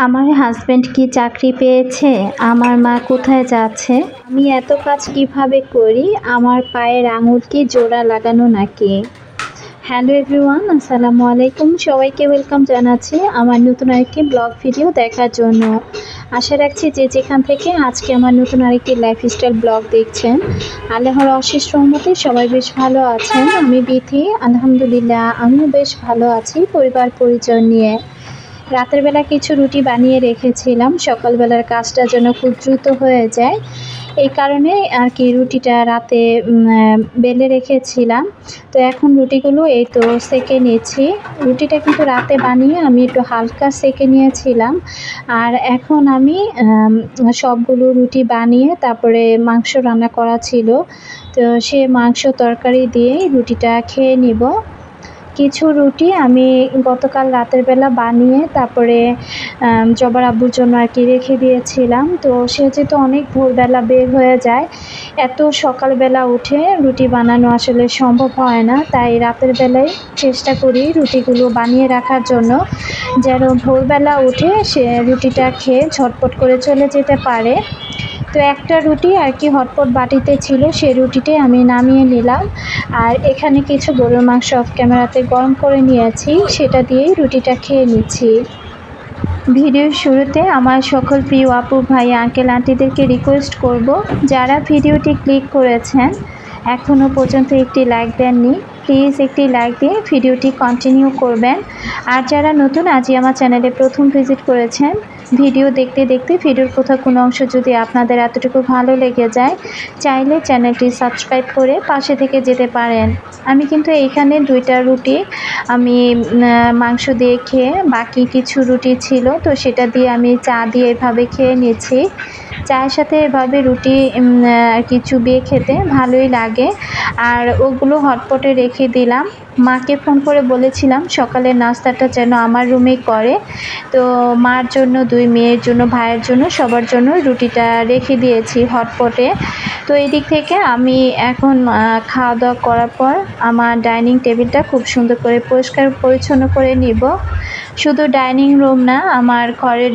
আমার হাজব্যান্ড কি চাকরি পেয়েছে? আমার মা কোথায় যাচ্ছে? আমি এত কাজ কিভাবে করি? আমার পায়ের আঙুল কি জোড়া লাগানো নাকি? হ্যালো এভরিওয়ান, আসসালামু আলাইকুম। সবাইকে ওয়েলকাম জানাচ্ছি আমার নতুন আরেকটি ব্লগ ভিডিও দেখার জন্য। আশা রাখছি যে যেখান থেকে আজকে আমার নতুন আরেকটি লাইফস্টাইল ব্লগ দেখছেন, আল্লাহর অশেষ রহমতে সবাই বেশ ভালো আছেন। আমি বিথি, আলহামদুলিল্লাহ আমিও বেশ ভালো আছি পরিবার পরিজন নিয়ে। রাতের বেলা কিছু রুটি বানিয়ে রেখেছিলাম, সকালবেলার কাজটা যেন খুব দ্রুত হয়ে যায়, এই কারণে আর কি রুটিটা রাতে বেলে রেখেছিলাম। তো এখন রুটিগুলো এই তো সেঁকে নিচ্ছি। রুটিটা কিন্তু রাতে বানিয়ে আমি একটু হালকা সেঁকে নিয়েছিলাম। আর এখন আমি সবগুলো রুটি বানিয়ে তারপরে মাংস রান্না করা ছিল, তো সে মাংস তরকারি দিয়েই রুটিটা খেয়ে নিব। কিছু রুটি আমি গতকাল রাতের বেলা বানিয়ে তারপরে জবার আব্বুর জন্য আর কি রেখে দিয়েছিলাম। তো সে যেহেতু অনেক ভোরবেলা বের হয়ে যায়, এত সকালবেলা উঠে রুটি বানানো আসলে সম্ভব হয় না, তাই রাতের বেলায় চেষ্টা করি রুটিগুলো বানিয়ে রাখার জন্য, যেন ভোরবেলা উঠে সে রুটিটা খেয়ে ঝটপট করে চলে যেতে পারে। তো একটা রুটি আর কি হটপট বাটিতে ছিল, সেই রুটিটাই আমি নামিয়ে নিলাম। আর এখানে কিছু গরুর মাংস অফ ক্যামেরাতে গরম করে নিয়েছি, সেটা দিয়েই রুটিটা খেয়ে নিচ্ছি। ভিডিওর শুরুতে আমার সকল প্রিয় আপু ভাই আঙ্কেল আন্টিদেরকে রিকোয়েস্ট করব, যারা ভিডিওটি ক্লিক করেছেন এখনও পর্যন্ত একটি লাইক দেননি, প্লিজ একটি লাইক দিয়ে ভিডিওটি কন্টিনিউ করবেন। আর যারা নতুন আজই আমার চ্যানেলে প্রথম ভিজিট করেছেন, ভিডিও দেখতে দেখতে ভিডিওর কোথাও কোনো অংশ যদি আপনাদের এতটুকু ভালো লেগে যায়, চাইলে চ্যানেলটি সাবস্ক্রাইব করে পাশে থেকে যেতে পারেন। আমি কিন্তু এইখানে 2টা রুটি আমি মাংস দিয়ে খেয়ে, বাকি কিছু রুটি ছিল তো সেটা দিয়ে আমি চা দিয়ে এভাবে খেয়ে নিয়েছি। চায়ের সাথে এভাবে রুটি আর কি চুবিয়ে খেতে ভালোই লাগে। আর ওগুলো হটপটে রেখে দিলাম। মাকে ফোন করে বলেছিলাম সকালের নাস্তাটা যেন আমার রুমেই করে, তো মার জন্য, 2 মেয়ের জন্য, ভাইয়ের জন্য, সবার জন্য রুটিটা রেখে দিয়েছি হটপটে। তো এই দিক থেকে আমি এখন খাওয়া দাওয়া করার পর আমার ডাইনিং টেবিলটা খুব সুন্দর করে পরিষ্কার পরিচ্ছন্ন করে নিব। শুধু ডাইনিং রুম না, আমার ঘরের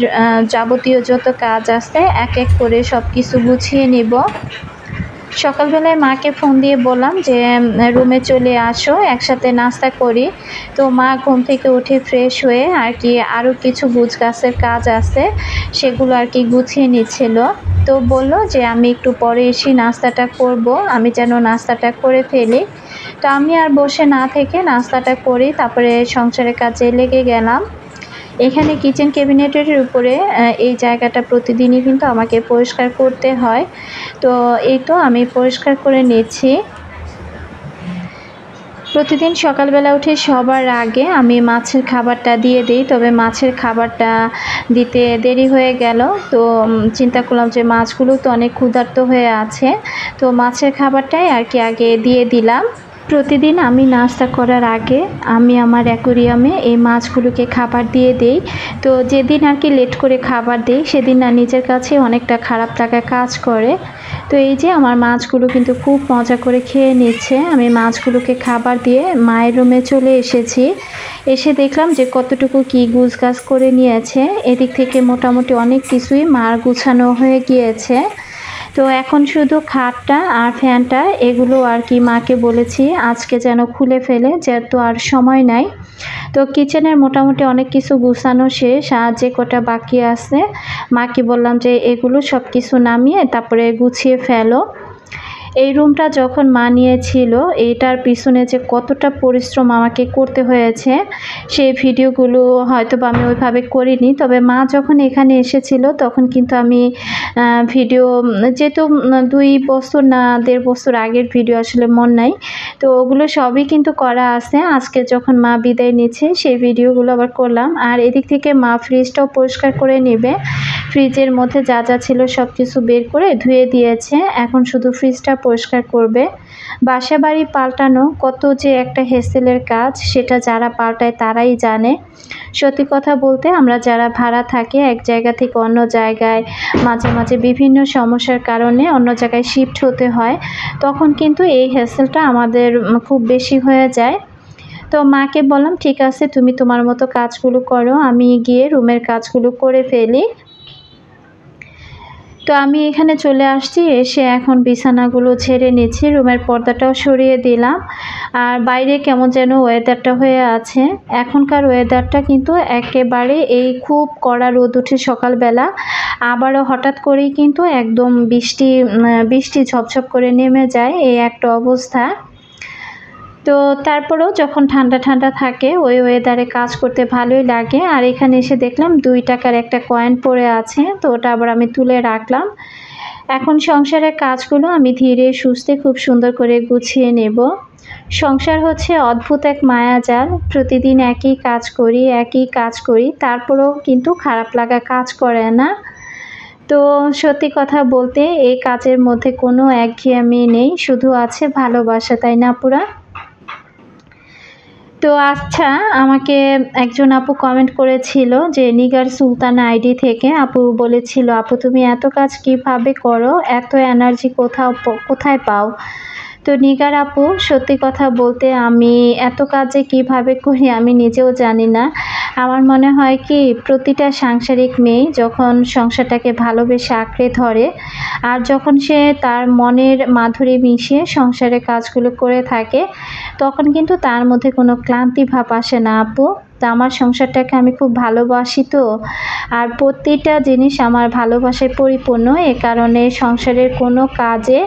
যাবতীয় যত কাজ আছে এক এক করে সব কিছু গুছিয়ে নিব। সকালবেলায় মাকে ফোন দিয়ে বললাম যে রুমে চলে আসো, একসাথে নাস্তা করি। তো মা ঘুম থেকে উঠে ফ্রেশ হয়ে আর কি আরও কিছু গুছগাছের কাজ আছে সেগুলো আর কি গুছিয়ে নিচ্ছিল। তো বললো যে আমি একটু পরে এসে নাস্তাটা করব, আমি যেন নাস্তাটা করে ফেলি। তো আমি আর বসে না থেকে নাস্তাটা করি, তারপরে সংসারের কাজে লেগে গেলাম। এখানে কিচেন ক্যাবিনেটের উপরে এই জায়গাটা প্রতিদিনই কিন্তু আমাকে পরিষ্কার করতে হয়, তো এই তো আমি পরিষ্কার করে নিচ্ছি। প্রতিদিন সকালবেলা উঠে সবার আগে আমি মাছের খাবারটা দিয়ে দিই, তবে মাছের খাবারটা দিতে দেরি হয়ে গেল। তো চিন্তা করলাম যে মাছগুলো তো অনেক ক্ষুধার্ত হয়ে আছে, তো মাছের খাবারটাই আর কি আগে দিয়ে দিলাম। প্রতিদিন আমি নাস্তা করার আগে আমি আমার অ্যাকোরিয়ামে এই মাছগুলোকে খাবার দিয়ে দেই। তো যেদিন আর কি লেট করে খাবার দেই সেদিন না নিজের কাছে অনেকটা খারাপ লাগা কাজ করে। তো এই যে আমার মাছগুলো কিন্তু খুব মজা করে খেয়ে নিচ্ছে। আমি মাছগুলোকে খাবার দিয়ে মায়ের রুমে চলে এসেছি। এসে দেখলাম যে কতটুকু কি গুছগাছ করে নিয়েছে। এদিক থেকে মোটামুটি অনেক কিছুই মার গুছানো হয়ে গিয়েছে। তো এখন শুধু খাটটা আর ফ্যানটা এগুলো আর কি মাকে বলেছি আজকে যেন খুলে ফেলে, যেহেতু আর সময় নাই। তো কিচেনের মোটামুটি অনেক কিছু গুছানো শেষ, আর যে কটা বাকি আছে মাকে বললাম যে এগুলো সব কিছু নামিয়ে তারপরে গুছিয়ে ফেলো। এই রুমটা যখন মা নিয়েছিল, এইটার পিছনে যে কতটা পরিশ্রম আমাকে করতে হয়েছে সেই ভিডিওগুলো হয়তো বা আমি ওইভাবে করিনি, তবে মা যখন এখানে এসেছিল তখন কিন্তু আমি ভিডিও, যেহেতু 2 বছর না 1.5 বছর আগের ভিডিও আসলে মন নাই, তো ওগুলো সবই কিন্তু করা আছে। আজকে যখন মা বিদায় নিচ্ছে সেই ভিডিওগুলো আবার করলাম। আর এদিক থেকে মা ফ্রিজটাও পরিষ্কার করে নেবে, ফ্রিজের মধ্যে যা যা ছিল সব কিছু বের করে ধুয়ে দিয়েছে, এখন শুধু ফ্রিজটা পরিষ্কার করবে। বাসা বাড়ি পাল্টানো কত যে একটা হেসেলের কাজ, সেটা যারা পাল্টায় তারাই জানে। সত্যি কথা বলতে আমরা যারা ভাড়া থাকি এক জায়গা থেকে অন্য জায়গায়, মাঝে মাঝে বিভিন্ন সমস্যার কারণে অন্য জায়গায় শিফট হতে হয়, তখন কিন্তু এই হেসেলটা আমাদের খুব বেশি হয়ে যায়। তো মাকে বললাম ঠিক আছে তুমি তোমার মতো কাজগুলো করো, আমি গিয়ে রুমের কাজগুলো করে ফেলি। তো আমি এখানে চলে আসছি, এসে এখন বিছানাগুলো ঝেড়ে নিচ্ছি, রুমের পর্দাটাও সরিয়ে দিলাম। আর বাইরে কেমন যেন ওয়েদারটা হয়ে আছে, এখনকার ওয়েদারটা কিন্তু একেবারে এই খুব কড়া রোদ উঠে সকালবেলা, আবারও হঠাৎ করেই কিন্তু একদম বৃষ্টি ঝপঝপ করে নেমে যায়, এই একটা অবস্থা। তো তারপরেও যখন ঠান্ডা ঠান্ডা থাকে ওই ওয়েদারে কাজ করতে ভালোই লাগে। আর এখানে এসে দেখলাম 2 টাকার একটা কয়েন পড়ে আছে, তো ওটা আবার আমি তুলে রাখলাম। এখন সংসারের কাজগুলো আমি ধীরে সুস্থে খুব সুন্দর করে গুছিয়ে নেব। সংসার হচ্ছে অদ্ভুত এক মায়াজাল, প্রতিদিন একই কাজ করি তারপরেও কিন্তু খারাপ লাগা কাজ করে না। তো সত্যি কথা বলতে এই কাজের মধ্যে কোনো একঘেয়েমি নেই, শুধু আছে ভালোবাসা, তাই না আপুরা? তো আচ্ছা, আমাকে একজন আপু কমেন্ট করেছিল যে নিগার সুলতানা আইডি থেকে, আপু বলেছিল আপু তুমি এত কাজ কিভাবে করো, এত এনার্জি কোথায় পাও? তো নিগার আপু সত্যি কথা বলতে আমি এত কাজে কিভাবে করি আমি নিজেও জানি না। আমার মনে হয় কি প্রতিটা সাংসারিক মেয়ে যখন সংসারটাকে ভালোবেসে আঁকড়ে ধরে আর যখন সে তার মনের মাধুরী মিশিয়ে সংসারের কাজগুলো করে থাকে তখন কিন্তু তার মধ্যে কোনো ক্লান্তি ভাব আসে না আপু। তা আমার সংসারটাকে আমি খুব ভালোবাসি, তো আর প্রতিটা জিনিস আমার ভালোবাসায় পরিপূর্ণ, এ কারণে সংসারের কোনো কাজে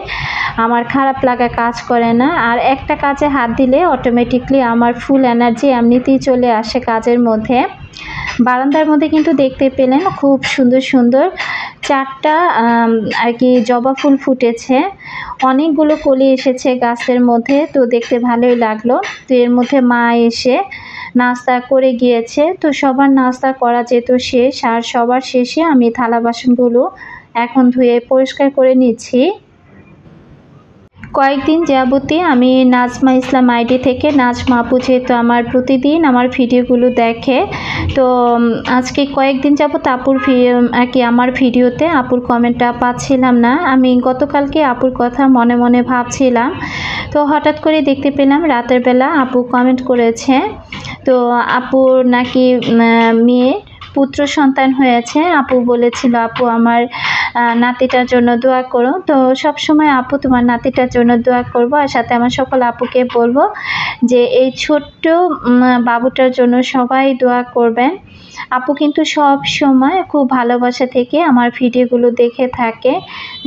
আমার খারাপ লাগা কাজ করে না। আর একটা কাজে হাত দিলে অটোমেটিকলি আমার ফুল এনার্জি এমনিতেই চলে আসে কাজের মধ্যে। বারান্দার মধ্যে কিন্তু দেখতে পেলেন খুব সুন্দর সুন্দর 4টা আর কি জবা ফুল ফুটেছে, অনেকগুলো কলি এসেছে গাছের মধ্যে, তো দেখতে ভালোই লাগলো। তো এর মধ্যে মা এসে নাস্তা করে গিয়েছে, তো সবার নাস্তা করা যেত শেষ, আর সবার শেষে আমি থালা বাসনগুলো এখন ধুয়ে পরিষ্কার করে নিচ্ছি। কয়েকদিন যাবতীয় আমি নাজমা ইসলাম আইডি থেকে, নাজমা আপু যেহেতু আমার প্রতিদিন আমার ভিডিওগুলো দেখে, তো আজকে কয়েকদিন যাবত আপুর আর কি আমার ভিডিওতে আপুর কমেন্টটা পাচ্ছিলাম না। আমি গতকালকে আপুর কথা মনে মনে ভাবছিলাম, তো হঠাৎ করে দেখতে পেলাম রাতের বেলা আপু কমেন্ট করেছে, তো আপুর নাকি মেয়ে পুত্র সন্তান হয়েছে। আপু বলেছিল আপু আমার নাতিটার জন্য দোয়া করো। তো সব সময় আপু তোমার নাতিটার জন্য দোয়া করব, আর সাথে আমার সকল আপুকে বলবো যে এই ছোট্ট বাবুটার জন্য সবাই দোয়া করবেন। আপু কিন্তু সব সময় খুব ভালোবাসা থেকে আমার ভিডিওগুলো দেখে থাকে।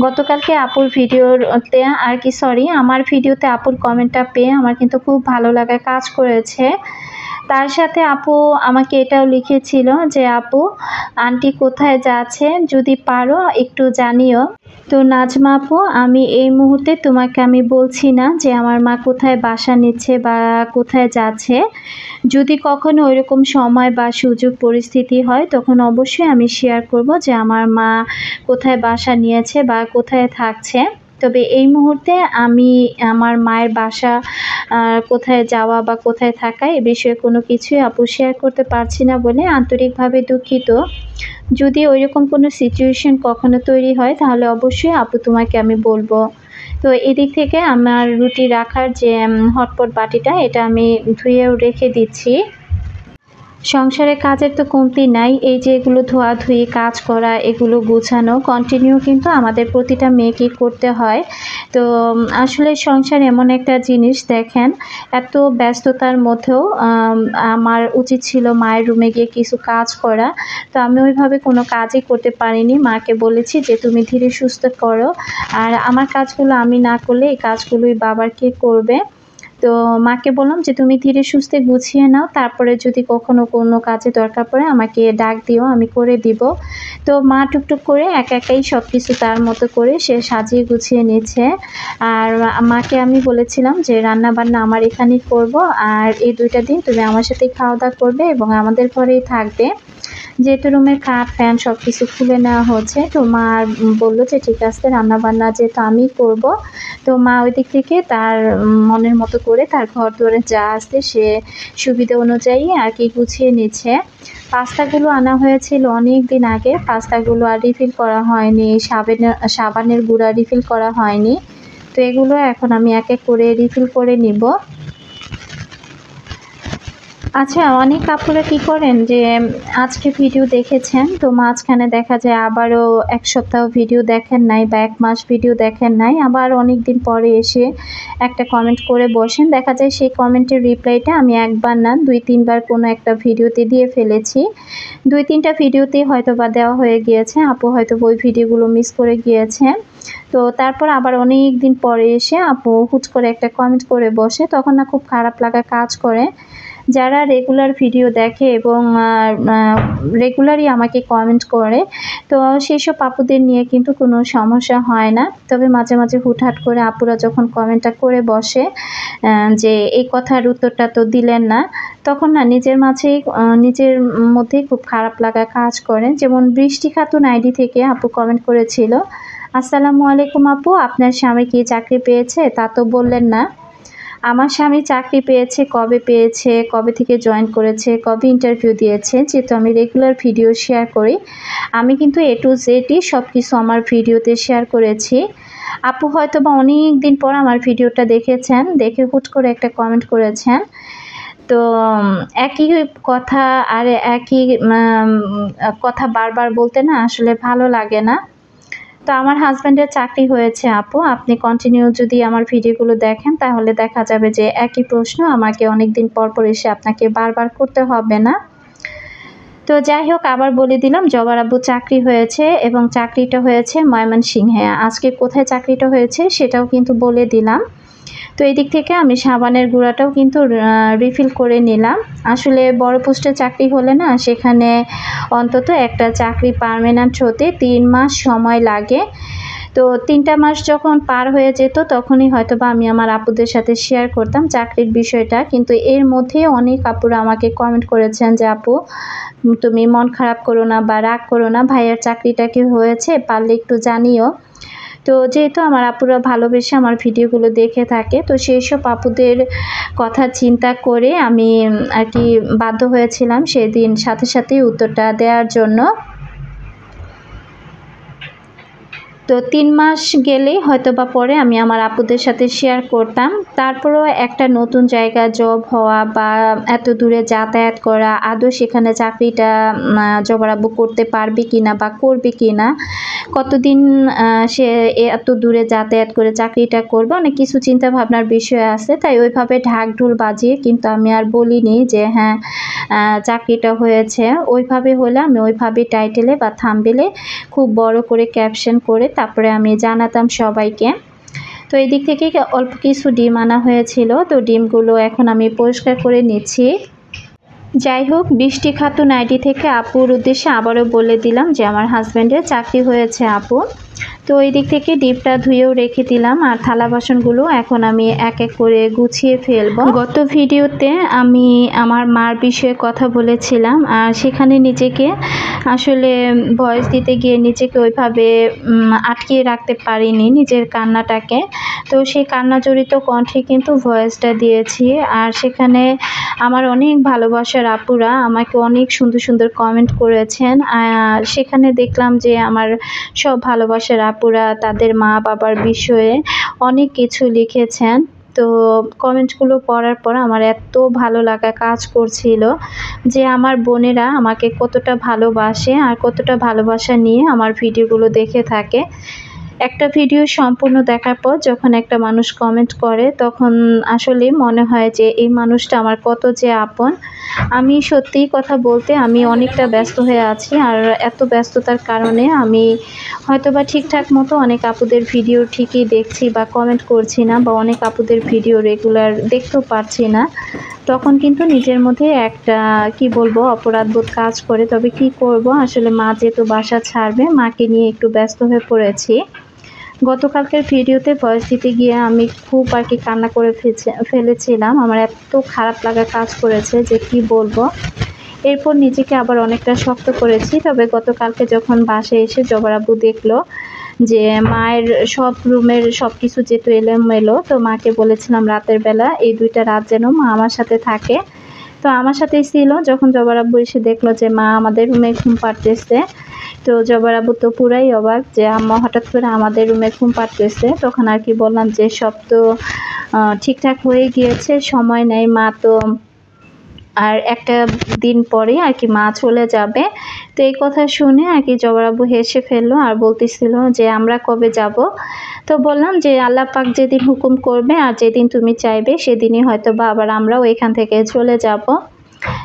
গতকালকে আপুর ভিডিওতে আর কি আমার ভিডিওতে আপুর কমেন্টটা পেয়ে আমার কিন্তু খুব ভালো লাগা কাজ করেছে। তার সাথে আপু আমাকে এটাও লিখেছিল যে আপু আন্টি কোথায় যাচ্ছে, যদি পারো একটু জানিও। তো নাজমা আপু আমি এই মুহূর্তে তোমাকে আমি বলছি না যে আমার মা কোথায় বাসা নিচ্ছে বা কোথায় যাচ্ছে। যদি কখনো ওইরকম সময় বা সুযোগ পরিস্থিতি হয় তখন অবশ্যই আমি শেয়ার করব যে আমার মা কোথায় বাসা নিয়েছে বা কোথায় থাকছে। তবে এই মুহূর্তে আমি আমার মায়ের বাসা কোথায় যাওয়া বা কোথায় থাকা এ বিষয়ে কোনো কিছুই আপু শেয়ার করতে পারছি না বলে আন্তরিকভাবে দুঃখিত। যদি ওইরকম কোনো সিচুয়েশন কখনো তৈরি হয় তাহলে অবশ্যই আপু তোমাকে আমি বলবো। তো এদিক থেকে আমার রুটি রাখার যে হটপট বাটিটা এটা আমি ধুয়েও রেখে দিচ্ছি। সংসারের কাজের তো কমতি নাই, এই যে এগুলো ধোয়াধুয়ি কাজ করা এগুলো গুছানো কন্টিনিউ কিন্তু আমাদের প্রতিটা মেয়েকেই করতে হয়। তো আসলে সংসার এমন একটা জিনিস, দেখেন এত ব্যস্ততার মধ্যেও আমার উচিত ছিল মায়ের রুমে গিয়ে কিছু কাজ করা, তো আমি ওইভাবে কোনো কাজই করতে পারিনি। মাকে বলেছি যে তুমি ধীরে সুস্থ করো, আর আমার কাজগুলো আমি না করলে এই কাজগুলোই বাবার কে করবে। তো মাকে বললাম যে তুমি ধীরে সুস্থে গুছিয়ে নাও, তারপরে যদি কখনো কোনো কাজে দরকার পড়ে আমাকে ডাক দিও, আমি করে দিব। তো মা টুকটুক করে একাই সব কিছু তার মতো করে সে সাজিয়ে গুছিয়ে নিচ্ছে। আর মাকে আমি বলেছিলাম যে রান্না বান্না আমার এখানেই করব, আর এই 2টা দিন তুমি আমার সাথেই খাওয়া দাওয়া করবে এবং আমাদের ঘরেই থাকবে। যেহেতু রুমের খাট ফ্যান সব কিছু খুলে নেওয়া হচ্ছে, তো মা বললো যে ঠিক আছে রান্নাবান্না যেহেতু আমি করব। তো মা ওই দিক থেকে তার মনের মতো করে তার ঘর দুয়ারে যা আসছে সে সুবিধা অনুযায়ী আর কি গুছিয়ে নিচ্ছে। পাস্তাগুলো আনা হয়েছিল অনেক দিন আগে, পাস্তাগুলো আর রিফিল করা হয়নি, সাবানের গুঁড়া রিফিল করা হয়নি। তো এগুলো এখন আমি এক এক করে রিফিল করে নিব। আচ্ছা, অনেক আপুরা কি করেন যে আজকে ভিডিও দেখেছেন, তো মাঝখানে দেখা যায় আবারও ১ সপ্তাহ ভিডিও দেখেন নাই বা ১ মাস ভিডিও দেখেন নাই, আবার অনেকদিন পরে এসে একটা কমেন্ট করে বসেন। দেখা যায় সেই কমেন্টের রিপ্লাইটা আমি একবার না ২-৩ বার কোনো একটা ভিডিওতে দিয়ে ফেলেছি। ২-৩ টা ভিডিওতেই হয়তোবা দেওয়া হয়ে গিয়েছে। আপু হয়তো ওই ভিডিওগুলো মিস করে গিয়েছে। তো তারপর আবার অনেক দিন পরে এসে আপু হুট করে একটা কমেন্ট করে বসে, তখন না খুব খারাপ লাগা কাজ করে। যারা রেগুলার ভিডিও দেখে এবং রেগুলারই আমাকে কমেন্ট করে, তো সেসব আপুদের নিয়ে কিন্তু কোনো সমস্যা হয় না। তবে মাঝে, মাঝে হুটহাট করে আপুরা যখন কমেন্টটা করে বসে যে এই কথার উত্তরটা তো দিলেন না, তখন না নিজের মাঝেই নিজের মধ্যেই খুব খারাপ লাগা কাজ করে। যেমন বৃষ্টি খাতুন আইডি থেকে আপু কমেন্ট করেছিল, আসসালামু আলাইকুম আপু, আপনার স্বামী কি চাকরি পেয়েছে? তা তো বললেন না। আমার স্বামী চাকরি পেয়েছে, কবে থেকে জয়েন করেছে, কবে ইন্টারভিউ দিয়েছে, যেহেতু আমি রেগুলার ভিডিও শেয়ার করি, আমি কিন্তু A to Z সব কিছু আমার ভিডিওতে শেয়ার করেছি। আপু হয়তোবা অনেক দিন পর আমার ভিডিওটা দেখেছেন, দেখে হুট করে একটা কমেন্ট করেছেন। তো একই কথা আর একই কথা বারবার বলতে না আসলে ভালো লাগে না। তো আমার হাজব্যান্ডের চাকরি হয়েছে আপু, আপনি কন্টিনিউ যদি আমার ভিডিওগুলো দেখেন তাহলে দেখা যাবে যে একই প্রশ্ন আমাকে অনেকদিন পর পর এসে আপনাকে বারবার করতে হবে না। তো যাই হোক, আবার বলে দিলাম জবার আব্বু চাকরি হয়েছে এবং চাকরিটা হয়েছে ময়মনসিংহে। আজকে কোথায় চাকরিটা হয়েছে সেটাও কিন্তু বলে দিলাম। তো এই দিক থেকে আমি সাবানের গুঁড়াটাও কিন্তু রিফিল করে নিলাম। আসলে বড় পোস্টে চাকরি হলে না সেখানে অন্তত একটা চাকরি পার্মানেন্ট হতে ৩ মাস সময় লাগে। তো ৩টা মাস যখন পার হয়ে যেত তখনই হয়তোবা আমি আমার আপুদের সাথে শেয়ার করতাম চাকরির বিষয়টা। কিন্তু এর মধ্যে অনেক আপুরা আমাকে কমেন্ট করেছেন যে আপু তুমি মন খারাপ করো না বা রাগ করো না, ভাইয়ার চাকরিটা কি হয়েছে পারলে একটু জানিও। তো যেহেতু আমার আপুরা ভালোবেসে আমার ভিডিওগুলো দেখে থাকে, তো সেই সব আপুদের কথা চিন্তা করে আমি আর কি বাধ্য হয়েছিলাম সেদিন সাথে সাথেই উত্তরটা দেওয়ার জন্য। তো ৩ মাস গেলেই হয়তোবা পরে আমি আমার আপুদের সাথে শেয়ার করতাম। তারপরেও একটা নতুন জায়গা জব হওয়া বা এত দূরে যাতায়াত করা, আদৌ সেখানে চাকরিটা জবার আব্বু করতে পারবে কিনা বা করবে কিনা, কতদিন সে এত দূরে যাতায়াত করে চাকরিটা করবে, অনেক কিছু চিন্তা ভাবনার বিষয় আছে। তাই ওইভাবে ঢাক ঢোল বাজিয়ে কিন্তু আমি আর বলিনি যে হ্যাঁ চাকরিটা হয়েছে। ওইভাবে হলে আমি ওইভাবে টাইটেলে বা থাম্বনেইলে খুব বড় করে ক্যাপশন করে তারপরে আমি জানাতাম সবাইকে। তো এই দিক থেকে অল্প কিছু ডিম আনা হয়েছিল, তো ডিমগুলো এখন আমি পরিষ্কার করে নিচ্ছি। যাই হোক, বৃষ্টি খাতুন আইডি থেকে আপুর উদ্দেশ্যে আবারও বলে দিলাম যে আমার হাজব্যান্ডের চাকরি হয়েছে আপু। তো এই দিক থেকে ডিপটা ধুয়েও রেখে দিলাম, আর থালা বাসনগুলো এখন আমি এক এক করে গুছিয়ে ফেলবো। গত ভিডিওতে আমি আমার মার বিষয়ে কথা বলেছিলাম, আর সেখানে নিজেকে আসলে ভয়েস দিতে গিয়ে নিজেকে ওইভাবে আটকিয়ে রাখতে পারিনি নিজের কান্নাটাকে। তো সেই কান্না জড়িত কণ্ঠে কিন্তু ভয়েসটা দিয়েছি, আর সেখানে আমার অনেক ভালোবাসার আপুরা আমাকে অনেক সুন্দর সুন্দর কমেন্ট করেছেন। সেখানে দেখলাম যে আমার সব ভালোবাসার আপুরা তাদের মা বাবার বিষয়ে অনেক কিছু লিখেছেন। তো কমেন্টগুলো পড়ার পর আমার এত ভালো লাগা কাজ করছিল যে আমার বোনেরা আমাকে কতটা ভালোবাসে আর কতটা ভালোবাসা নিয়ে আমার ভিডিওগুলো দেখে থাকে। একটা ভিডিও সম্পূর্ণ দেখার পর যখন একটা মানুষ কমেন্ট করে তখন আসলে মনে হয় যে এই মানুষটা আমার কত যে আপন। আমি সত্যিই কথা বলতে আমি অনেকটা ব্যস্ত হয়ে আছি, আর এত ব্যস্ততার কারণে আমি হয়তোবা ঠিকঠাক মতো অনেক আপুদের ভিডিও ঠিকই দেখছি বা কমেন্ট করছি না, বা অনেক আপুদের ভিডিও রেগুলার দেখতেও পারছি না। তখন কিন্তু নিজের মধ্যে একটা কি বলবো অপরাধবোধ কাজ করে। তবে কি করব, আসলে মা যেহেতু বাসা ছাড়বে, মাকে নিয়ে একটু ব্যস্ত হয়ে পড়েছি। গতকালকের ভিডিওতে ভয়েস দিতে গিয়ে আমি খুব আর কি কান্না করে ফেলেছিলাম। আমার এত খারাপ লাগা কাজ করেছে যে কি বলবো। এরপর নিজেকে আবার অনেকটা শক্ত করেছি। তবে গতকালকে যখন বাসায় এসে জবার আব্বু দেখলো যে মায়ের সব রুমের সব কিছু যেহেতু এলোমেলো, তো মাকে বলেছিলাম রাতের বেলা এই 2টা রাত যেন মা আমার সাথে থাকে। তো আমার সাথেই ছিল। যখন জবার আব্বু এসে দেখলো যে মা আমাদের রুমে ঘুম পাড়তেছে, তো জবার আব্বু তো পুরাই অবাক যে আম্মা হঠাৎ করে আমাদের রুমে ঘুম পাড়তেছে। তখন আর কি বললাম যে সব তো ঠিকঠাক হয়ে গিয়েছে, সময় নেই, মা তো আর একটা দিন পরে আর কি মা চলে যাবে। তো এই কথা শুনে আর কি জবার আব্বু হেসে ফেললো আর বলতেছিল যে আমরা কবে যাব। তো বললাম যে আল্লাহ পাক যেদিন হুকুম করবে আর যেদিন তুমি চাইবে সেদিনই হয়তো বা আবার আমরাও এখান থেকে চলে যাব।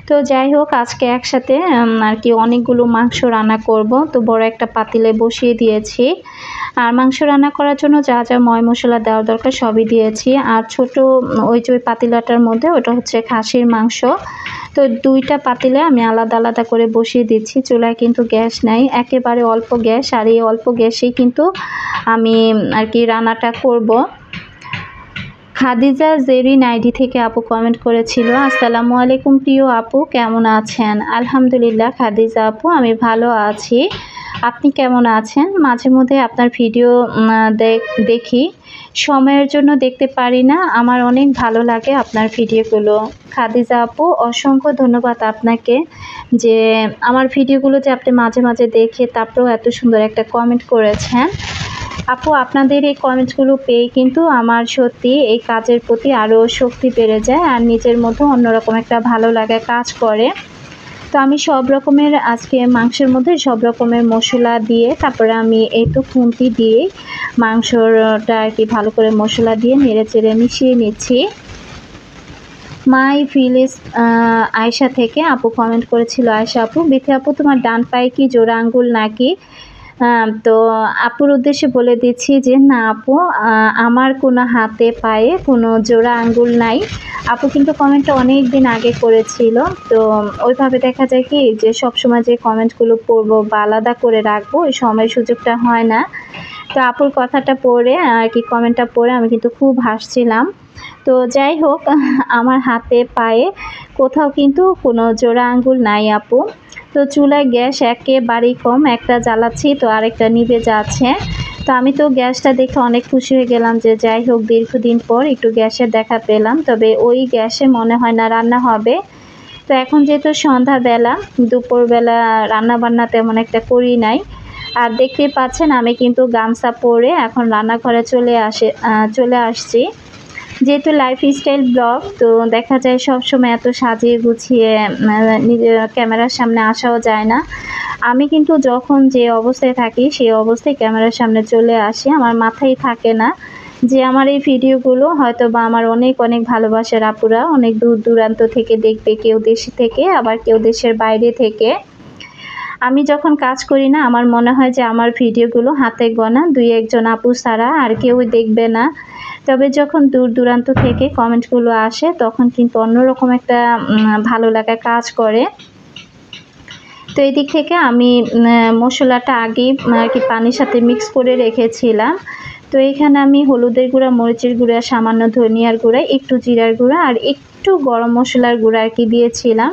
তো যাই হোক, আজকে একসাথে আর কি অনেকগুলো মাংস রান্না করব। তো বড় একটা পাতিলে বসিয়ে দিয়েছি। আর মাংস রান্না করার জন্য যা যা ময় মশলা দেওয়ার দরকার সবই দিয়েছি। আর ছোট ওই যে পাতিলাটার মধ্যে ওটা হচ্ছে খাসির মাংস। তো দুইটা পাতিলে আমি আলাদা আলাদা করে বসিয়ে দিচ্ছি। চুলায় কিন্তু গ্যাস নাই, একেবারে অল্প গ্যাস। আর এই অল্প গ্যাসেই কিন্তু আমি আর কি রান্নাটা করব। খাদিজা জেরিন আইডি থেকে আপু কমেন্ট করেছিল, আসসালামু আলাইকুম প্রিয় আপু, কেমন আছেন? আলহামদুলিল্লাহ খাদিজা আপু, আমি ভালো আছি। আপনি কেমন আছেন? মাঝে মধ্যে আপনার ভিডিও দেখি, সময়ের জন্য দেখতে পারি না। আমার অনেক ভালো লাগে আপনার ভিডিওগুলো। খাদিজা আপু, অসংখ্য ধন্যবাদ আপনাকে যে আমার ভিডিওগুলো যে আপনি মাঝে মাঝে দেখে তারপরেও এত সুন্দর একটা কমেন্ট করেছেন। আপু, আপনাদের এই কমেন্টসগুলো পেয়ে কিন্তু আমার সত্যি এই কাজের প্রতি আরও শক্তি বেড়ে যায় আর নিজের মধ্যে অন্যরকম একটা ভালো লাগা কাজ করে। তো আমি সব রকমের আজকে মাংসের মধ্যে সব রকমের মশলা দিয়ে তারপরে আমি এই তো খুন্তি দিয়ে মাংসটা আর কি ভালো করে মশলা দিয়ে নেড়ে চেড়ে মিশিয়ে নিচ্ছি। মাই ফিলিস আয়শা থেকে আপু কমেন্ট করেছিল, আয়শা আপু, বিথি আপু তোমার ডান পায়ে কি জোড়া আঙ্গুল নাকি? তো আপুর উদ্দেশ্যে বলে দিচ্ছি যে না আপু, আমার কোনো হাতে পায়ে কোনো জোড়া আঙ্গুল নাই। আপু কিন্তু কমেন্টটা অনেক দিন আগে করেছিল। তো ওইভাবে দেখা যায় কি যে সবসময় যে কমেন্টগুলো পড়বো বা আলাদা করে রাখবো ওই সময় সুযোগটা হয় না। তো আপুর কথাটা পড়ে আর কি কমেন্টটা পড়ে আমি কিন্তু খুব হাসছিলাম। তো যাই হোক, আমার হাতে পায়ে কোথাও কিন্তু কোনো জোড়া আঙ্গুল নাই আপু। তো চুলায় গ্যাস একেবারেই কম, একটা জ্বালাচ্ছি তো আরেকটা নিভে যাচ্ছে। তো আমি তো গ্যাসটা দেখে অনেক খুশি হয়ে গেলাম যে যাই হোক দীর্ঘদিন পর একটু গ্যাসের দেখা পেলাম। তবে ওই গ্যাসে মনে হয় না রান্না হবে। তো এখন যেহেতু সন্ধ্যাবেলা, দুপুরবেলা রান্নাবান্না তেমন একটা করি নাই। আর দেখতেই পাচ্ছেন আমি কিন্তু গামছা পরে এখন রান্নাঘরে চলে আসছি। যেহেতু লাইফস্টাইল ব্লগ, তো দেখা যায় সব সময় এত সাজিয়ে গুছিয়ে নিজের ক্যামেরার সামনে আসাও যায় না। আমি কিন্তু যখন যে অবস্থায় থাকি সেই অবস্থায় ক্যামেরার সামনে চলে আসি। আমার মাথায় থাকে না যে আমার এই ভিডিওগুলো হয়তো বা আমার অনেক অনেক ভালোবাসার আপুরা অনেক দূর দূরান্ত থেকে দেখবে, কেউ দেশ থেকে আবার কেউ দেশের বাইরে থেকে। আমি যখন কাজ করি না আমার মনে হয় যে আমার ভিডিওগুলো হাতে গোনা 2-1 আপু ছাড়া আর কেউই দেখবে না। তবে যখন দূর দূরান্ত থেকে কমেন্টগুলো আসে তখন কিন্তু অন্যরকম একটা ভালো লাগা কাজ করে। তো এই দিক থেকে আমি মশলাটা আগেই আর কি পানির সাথে মিক্স করে রেখেছিলাম। তো এখানে আমি হলুদের গুঁড়া, মরিচের গুঁড়া, সামান্য ধনিয়ার গুঁড়া, একটু জিরার গুঁড়া আর একটু গরম মশলার গুঁড়া আর কি দিয়েছিলাম।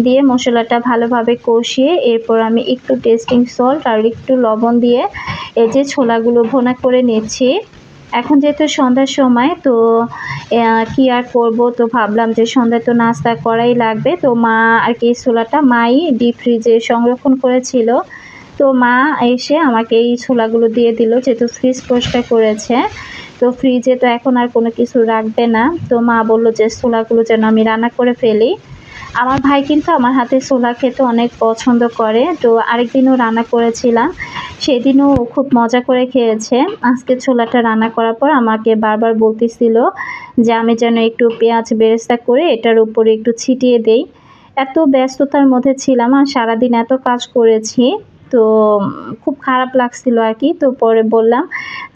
দিয়ে মশলাটা ভালোভাবে কষিয়ে এরপর আমি একটু টেস্টিং সল্ট আর একটু লবণ দিয়ে এই যে ছোলাগুলো ভুনা করে নিচ্ছি। এখন যেহেতু সন্ধ্যার সময়, তো কি আর করব, তো ভাবলাম যে সন্ধ্যায় তো নাস্তা করাই লাগবে। তো মা আর কি ছোলাটা মাই ডিপ ফ্রিজে সংরক্ষণ করেছিল। তো মা এসে আমাকে এই ছোলাগুলো দিয়ে দিল, যেহেতু ফ্রিজ পরিষ্কার করেছে। তো ফ্রিজে তো এখন আর কোনো কিছু রাখবে না। তো মা বলল যে ছোলাগুলো যেন আমি রান্না করে ফেলি। আমার ভাই কিন্তু আমার হাতে ছোলা খেতে অনেক পছন্দ করে। তো আরেকদিনও রান্না করেছিলাম, সেদিনও খুব মজা করে খেয়েছে। আজকে ছোলাটা রান্না করার পর আমাকে বারবার বলতেছিল যে আমি যেন একটু পেঁয়াজ বেরেস্তা করে এটার উপরে একটু ছিটিয়ে দেই। এত ব্যস্ততার মধ্যে ছিলাম আর সারাদিন এত কাজ করেছি, তো খুব খারাপ লাগছিল আর কি। তো পরে বললাম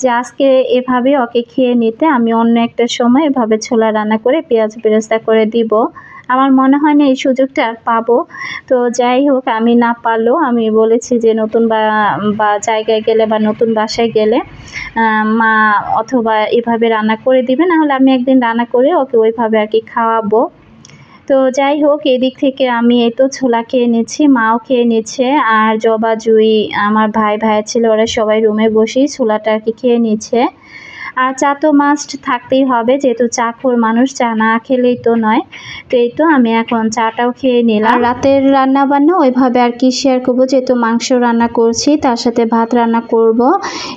যে আজকে এভাবে ওকে খেয়ে নিতে, আমি অন্য একটা সময় এভাবে ছোলা রান্না করে পেঁয়াজ বেরেস্তা করে দিব। আমার মনে হয় না এই সুযোগটা আর পাবো। তো যাই হোক, আমি না পারলেও আমি বলেছি যে নতুন বা জায়গায় গেলে বা নতুন বাসায় গেলে মা অথবা এভাবে রান্না করে দিবে, নাহলে আমি একদিন রান্না করে ওকে ওইভাবে আর কি খাওয়াবো। তো যাই হোক, এদিক থেকে আমি এই তো ছোলা খেয়ে নিচ্ছি, মাও খেয়ে নিচ্ছে। আর জবা, জুই, আমার ভাইয়ের ছেলে ওরা সবাই রুমে বসেই ছোলাটা আর কি খেয়ে নিচ্ছে। আর চা তো মাস্ট থাকতেই হবে, যেহেতু চাখোর মানুষ, চা না খেলেই তো নয়। তো এই তো আমি এখন চাটাও খেয়ে নিলাম। আর রাতের রান্না বান্না ওইভাবে আর কি শেয়ার করবো, যেহেতু মাংস রান্না করছি তার সাথে ভাত রান্না করব।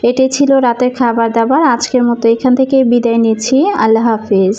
এটাই ছিল রাতের খাবার দাবার। আজকের মতো এখান থেকে বিদায় নিচ্ছি। আল্লাহ হাফিজ।